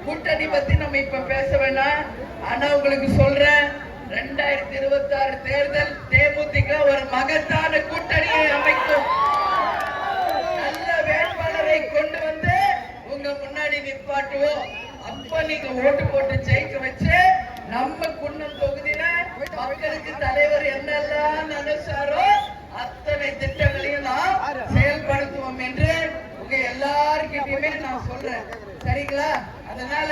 கூட்டணி பத்தி நம்ம இப்ப பேச வேணாம். ஆனா உங்களுக்கு சொல்றேன், 2026 தேர்தல் தேமுதிக ஒரு மகத்தான கூட்டணியை அமைக்கும். நல்ல வேட்பாளரை கொண்டு வந்து உங்க முன்னாடி நிப்பாட்டுவோம். அப்ப நீங்க ஓட்டு போட்டு ஜெயிக்க வச்சு நம்ம குன்னம் தொகுதியில மக்களுக்கு தலைவர் என்னெல்லாம் நினைச்சாரோ அத்தனை திட்டங்களையும் நாம் செயல்படுத்துவோம் என்று உங்க எல்லார்கிட்டயுமே நான் சொல்றேன். சரிங்களா? அதனால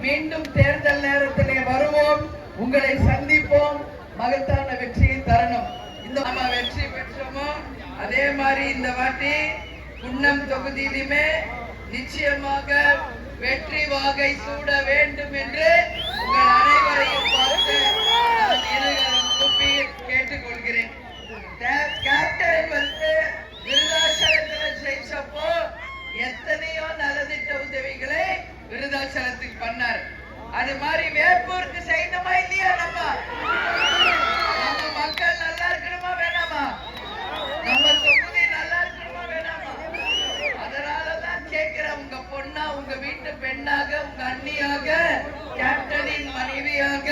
மீண்டும் தேர்தல் நேரத்திலே வருவோம், உங்களை சந்திப்போம், மகத்தான வெற்றியை தரணும். இந்த நம்ம வெற்றி பெற்றோமோ அதே மாதிரி இந்த வாட்டி குன்னம் தொகுதியிலுமே நிச்சயமாக வெற்றி வாகை சூட வேண்டும் என்று உங்கள் அனைவரையும் பார்த்து நான் இருகரம் கூப்பி கேட்டுக்கொள்கிறேன். கேப்டன் வந்து விருதாச்சலத்தில் ஜெயிச்சப்போ எத்தனையோ நலத்திட்ட உதவிகளை விருதாச்சலத்துக்கு பண்ணார். அது மாதிரி வேப்பூருக்கு செய்யணுமா இல்லையா? நம்ம மக்கள் நல்லா இருக்கணுமா வேணாமா? நம்ம தொகுதி நல்லா இருக்கணுமா வேணாமா? அதனாலதான் கேட்கிறேன், உங்க பொண்ணா, உங்க வீட்டு பெண்ணாக, உங்க அண்ணியாக, கேப்டனின் மனைவியாக,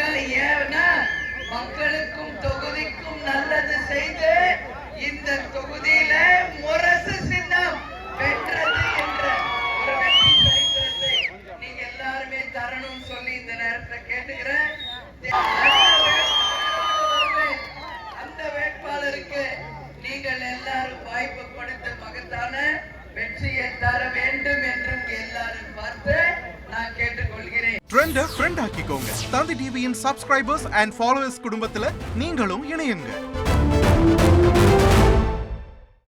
ஏன்னா மக்களுக்கும் தொகுதிக்கும் நல்லது செய்து இந்த தொகுதியில முரசு சின்னம் வென்றது என்ற ஒரு வெற்றி சரித்திரத்தை நீங்க எல்லாருமே தரணும்னு சொல்லி இந்த நேரத்தை கேட்டுக்கிறேன். அந்த வேட்பாளருக்கு நீங்கள் எல்லாரும் வாய்ப்பு கொடுத்த மகத்தான வெற்றியை தர வேண்டும் என்று எல்லாரும் பார்த்து நான் கேட்டுக்கொள்கிறேன். ட்ரெண்ட ஃப்ரெண்ட் ஆக்கிக்கோங்க. தந்தி டிவியின் சப்ஸ்கிரைபர்ஸ் அண்ட் ஃபாலோவர்ஸ் குடும்பத்துல நீங்களும் இணையுங்க.